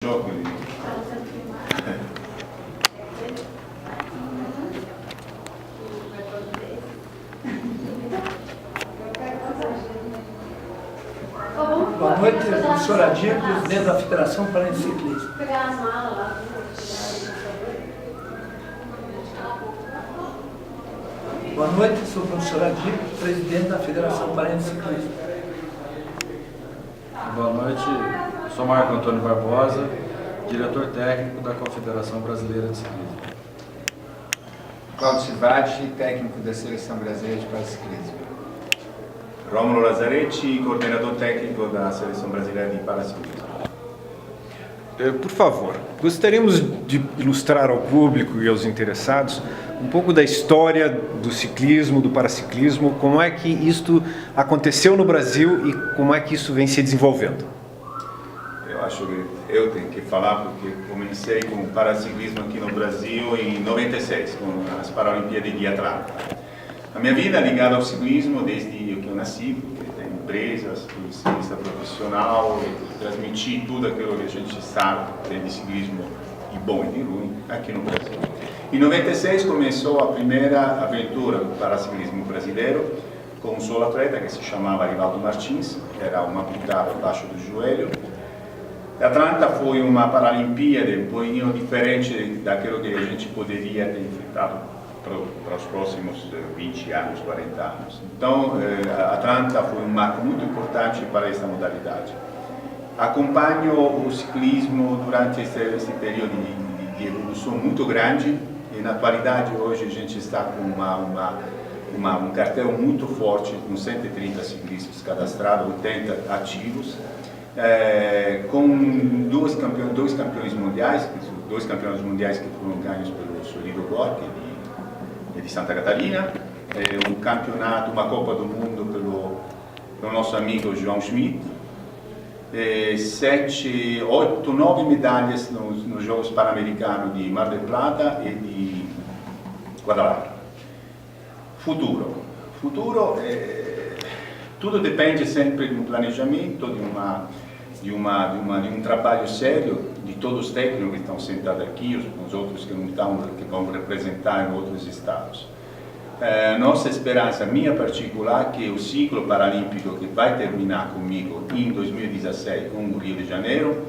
Jogo. Boa noite, professor Adir, presidente da Federação Paraense de Ciclismo. Boa noite, sou o professor Adir, presidente da Federação Paraense de Ciclismo. Boa noite, sou Marco Antônio Barbosa, diretor técnico da Confederação Brasileira de Ciclismo. Cláudio Civati, técnico da Seleção Brasileira de Paraciclismo. Rômulo Lazzaretti, coordenador técnico da Seleção Brasileira de Paraciclismo. Por favor, gostaríamos de ilustrar ao público e aos interessados um pouco da história do ciclismo, do paraciclismo, como é que isto aconteceu no Brasil e como é que isso vem se desenvolvendo. Eu acho que eu tenho que falar porque comecei com o paraciclismo aqui no Brasil em 96, com as Paralimpíadas de Atlanta. A minha vida é ligada ao ciclismo desde que eu nasci, porque tenho empresas, fui ciclista profissional, transmiti tudo aquilo que a gente sabe de ciclismo de bom e de ruim aqui no Brasil. Em 96 começou a primeira aventura do paraciclismo brasileiro com um solo atleta que se chamava Rivaldo Martins, que era uma amputado abaixo do joelho. Atlanta foi uma Paralimpíada um pouquinho diferente daquilo que a gente poderia ter enfrentado para os próximos 20 anos, 40 anos. Então, Atlanta foi um marco muito importante para essa modalidade. Acompanho o ciclismo durante esse período de evolução muito grande e, na atualidade, hoje a gente está com um cartel muito forte, com 130 ciclistas cadastrados, 80 ativos, com dois campeões mundiais, que foram ganhos pelo Solido Gorki de Santa Catarina, um campeonato, uma Copa do Mundo pelo nosso amigo João Schmidt, 9 medalhas nos Jogos Pan-Americanos de Mar del Plata e de Guadalajara. Futuro, tudo depende sempre de um planejamento, de um trabalho sério de todos os técnicos que estão sentados aqui, os outros que não estão, que vão representar em outros estados. Nossa esperança, minha particular, que o ciclo paralímpico que vai terminar comigo em 2017 com o Rio de Janeiro,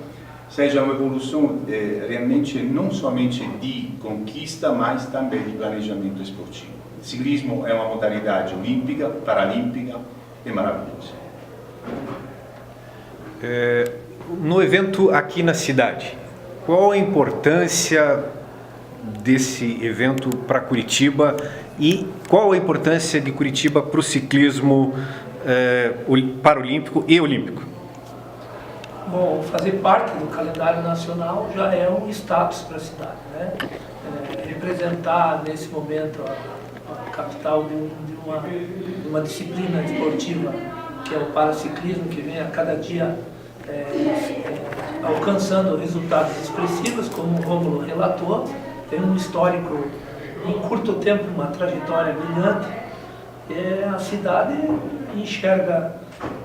seja uma evolução realmente não somente de conquista, mas também de planejamento esportivo. O ciclismo é uma modalidade olímpica, paralímpica e maravilhosa. No evento aqui na cidade, qual a importância desse evento para Curitiba e qual a importância de Curitiba para o ciclismo paralímpico e olímpico? Bom, fazer parte do calendário nacional já é um status para a cidade, né? Representar nesse momento a capital de uma disciplina esportiva que é o paraciclismo, que vem a cada dia alcançando resultados expressivos, como o Rômulo relatou, tem um histórico em curto tempo, uma trajetória brilhante. A cidade enxerga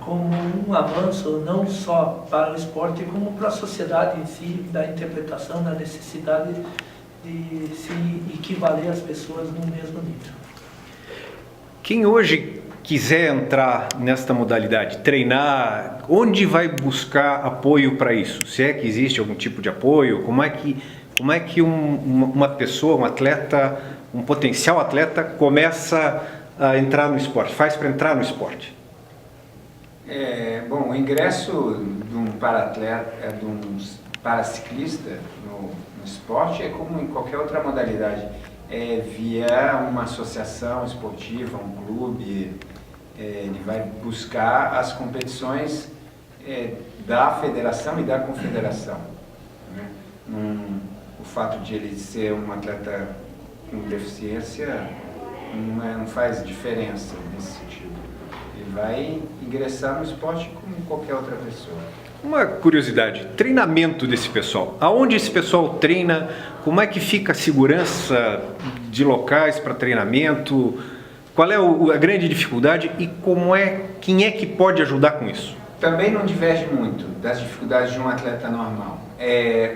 como um avanço não só para o esporte, como para a sociedade em si, da interpretação da necessidade de se equivaler às pessoas no mesmo nível. Quem hoje quiser entrar nesta modalidade, treinar, onde vai buscar apoio para isso? Se é que existe algum tipo de apoio, como é que uma pessoa, um atleta, um potencial atleta começa a entrar no esporte, faz para entrar no esporte? Bom, o ingresso de um paratleta, de um paraciclista no esporte é como em qualquer outra modalidade. Via uma associação esportiva, um clube, ele vai buscar as competições da federação e da confederação, né? O fato de ele ser um atleta com deficiência não faz diferença nesse sentido. Ele vai ingressar no esporte como qualquer outra pessoa. Uma curiosidade, treinamento desse pessoal. Aonde esse pessoal treina? Como é que fica a segurança de locais para treinamento? Qual é a grande dificuldade e quem é que pode ajudar com isso? também não diverge muito das dificuldades de um atleta normal.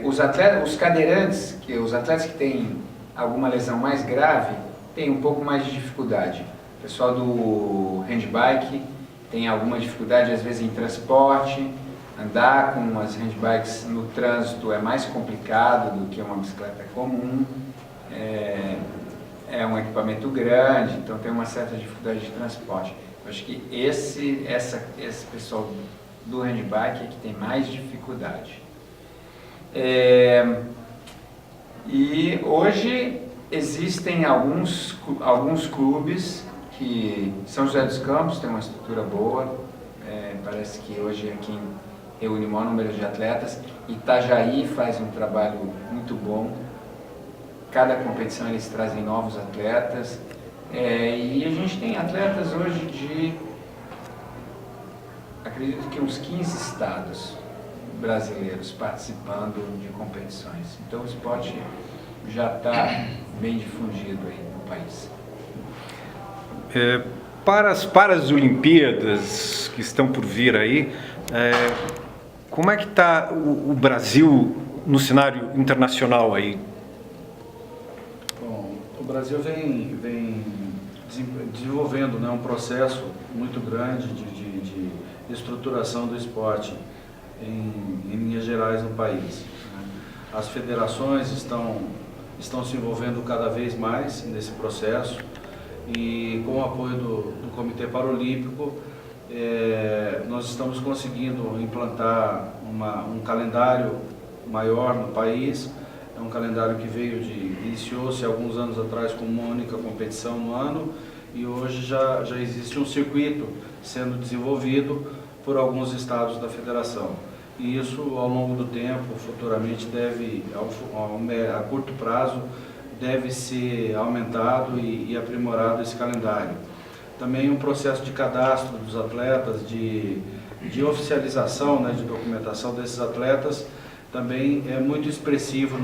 Os cadeirantes, os atletas que têm alguma lesão mais grave, têm um pouco mais de dificuldade. O pessoal do handbike tem alguma dificuldade, às vezes, em transporte. Andar com as handbikes no trânsito é mais complicado do que uma bicicleta comum. É um equipamento grande, então tem uma certa dificuldade de transporte. Eu acho que esse pessoal do handbike é que tem mais dificuldade. E hoje existem alguns clubes que São José dos Campos tem uma estrutura boa, parece que hoje é quem reúne o maior número de atletas. Itajaí faz um trabalho muito bom, cada competição eles trazem novos atletas, e a gente tem atletas hoje acredito que uns 15 estados brasileiros participando de competições. Então o esporte já está bem difundido aí no país. Para as Olimpíadas que estão por vir aí, como é que está o Brasil no cenário internacional aí? Bom, o Brasil vem desenvolvendo, né, um processo muito grande de estruturação do esporte em linhas gerais no país. As federações estão se envolvendo cada vez mais nesse processo e com o apoio do Comitê Paralímpico nós estamos conseguindo implantar um calendário maior no país. É um calendário que iniciou-se alguns anos atrás com uma única competição no ano e hoje já existe um circuito sendo desenvolvido por alguns estados da federação. E isso, ao longo do tempo, futuramente a curto prazo, deve ser aumentado e aprimorado esse calendário. Também um processo de cadastro dos atletas, de oficialização, né, de documentação desses atletas, também é muito expressivo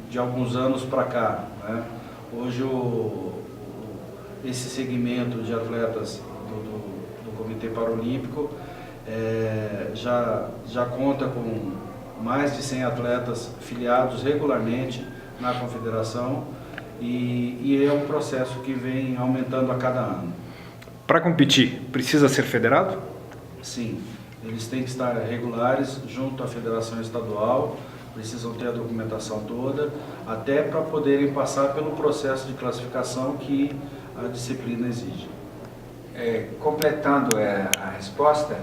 de alguns anos para cá, né? Hoje esse segmento de atletas do Comitê Paralímpico já conta com mais de 100 atletas filiados regularmente na confederação e é um processo que vem aumentando a cada ano. Para competir, precisa ser federado? Sim, eles têm que estar regulares junto à federação estadual, precisam ter a documentação toda, até para poderem passar pelo processo de classificação que a disciplina exige. Completando a resposta,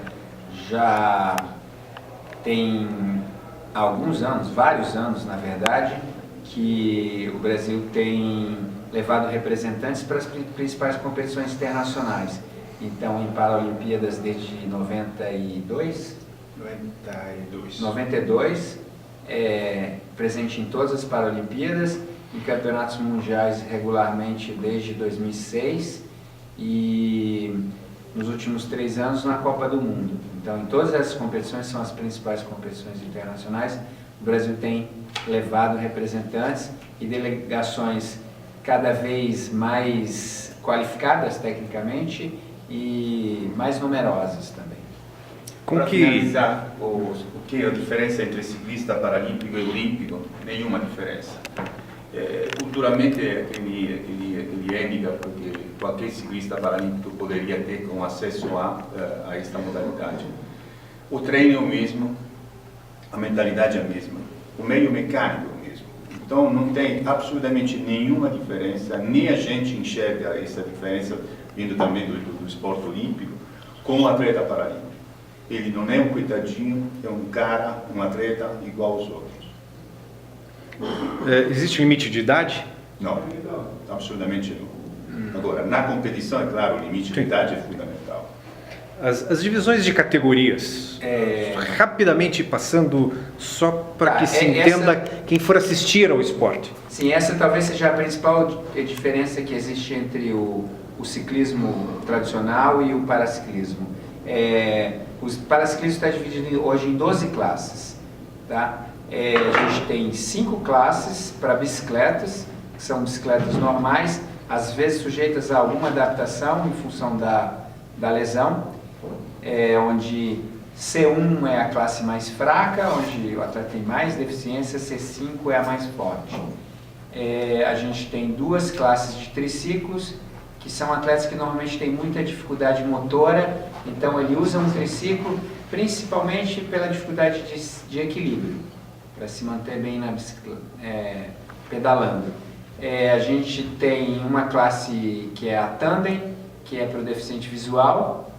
já tem alguns anos, vários anos na verdade, que o Brasil tem levado representantes para as principais competições internacionais. Então, em Paralimpíadas desde 92, presente em todas as Paralimpíadas, em campeonatos mundiais regularmente desde 2006 e nos últimos 3 anos na Copa do Mundo. Então, em todas essas competições, são as principais competições internacionais, o Brasil tem levado representantes e delegações cada vez mais qualificadas tecnicamente e mais numerosas também. Para finalizar, o que é a diferença entre ciclista paralímpico e olímpico? Nenhuma diferença. Culturalmente é aquele handicap que qualquer ciclista paralímpico poderia ter com acesso a esta modalidade. O treino é o mesmo, a mentalidade é a mesma, o meio mecânico é o mesmo. Então não tem absolutamente nenhuma diferença, nem a gente enxerga essa diferença vindo também do esporte olímpico com o atleta paralímpico. Ele não é um coitadinho, é um cara, um atleta igual aos outros. Existe limite de idade? Não, absolutamente não. Agora, na competição, é claro, o limite de idade é fundamental. As divisões de categorias, rapidamente passando, só para que se entenda quem for assistir ao esporte. Sim, essa talvez seja a principal diferença que existe entre o ciclismo tradicional e o paraciclismo. O paraciclismo está dividido hoje em 12 classes. Tá? A gente tem 5 classes para bicicletas, que são bicicletas normais, às vezes sujeitas a alguma adaptação em função da lesão, onde C1 é a classe mais fraca, onde o atleta tem mais deficiência, C5 é a mais forte. A gente tem 2 classes de triciclos, que são atletas que normalmente têm muita dificuldade motora, então ele usa um triciclo principalmente pela dificuldade de equilíbrio, para se manter bem na bicicleta, pedalando. A gente tem uma classe que é a tandem, que é para o deficiente visual,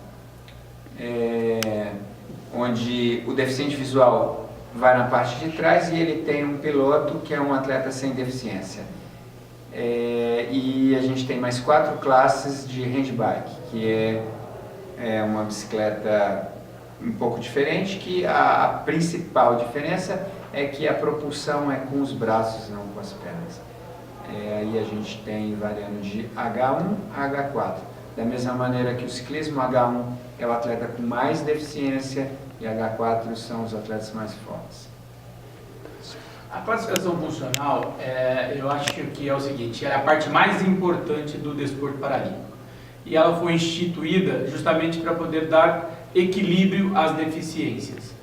onde o deficiente visual vai na parte de trás e ele tem um piloto que é um atleta sem deficiência. E a gente tem mais 4 classes de handbike, que é uma bicicleta um pouco diferente, que a principal diferença é que a propulsão é com os braços, não com as pernas. Aí a gente tem variando de H1 a H4. Da mesma maneira que o ciclismo, H1 é o atleta com mais deficiência e H4 são os atletas mais fortes. A classificação funcional, eu acho que é o seguinte, é a parte mais importante do desporto paralímpico. E ela foi instituída justamente para poder dar equilíbrio às deficiências.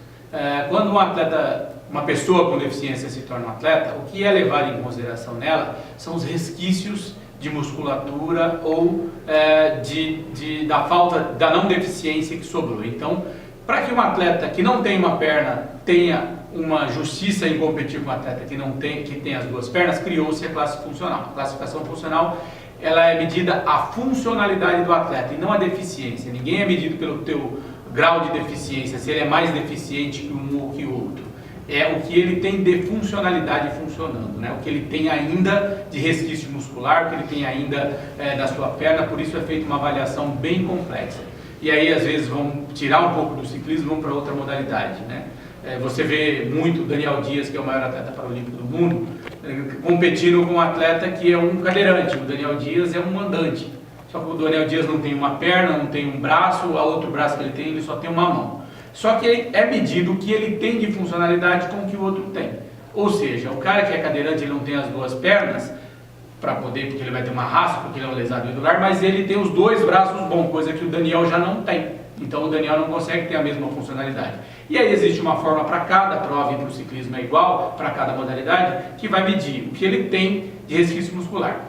Quando uma pessoa com deficiência se torna um atleta, o que é levado em consideração nela são os resquícios de musculatura ou da falta, da não deficiência que sobrou. Então, para que um atleta que não tem uma perna tenha uma justiça em competir com um atleta que tem as 2 pernas, criou-se a classe funcional. A classificação funcional, ela é medida a funcionalidade do atleta e não a deficiência. Ninguém é medido pelo teu grau de deficiência, se ele é mais deficiente que um ou que outro. É o que ele tem de funcionalidade funcionando, né? O que ele tem ainda de resquício muscular, o que ele tem ainda da sua perna, por isso é feita uma avaliação bem complexa. E aí, às vezes, vão tirar um pouco do ciclismo e vão para outra modalidade, né? Você vê muito o Daniel Dias, que é o maior atleta paralímpico do mundo, competindo com um atleta que é um cadeirante. O Daniel Dias é um andante. Só que o Daniel Dias não tem uma perna, não tem um braço, o outro braço que ele tem, ele só tem uma mão. Só que é medido o que ele tem de funcionalidade com o que o outro tem. Ou seja, o cara que é cadeirante, ele não tem as 2 pernas, para poder, porque ele vai ter uma raça, porque ele é um lesado irregular, mas ele tem os 2 braços bons, coisa que o Daniel já não tem. Então o Daniel não consegue ter a mesma funcionalidade. E aí existe uma forma para cada prova, e para o ciclismo é igual, para cada modalidade, que vai medir o que ele tem de resquício muscular.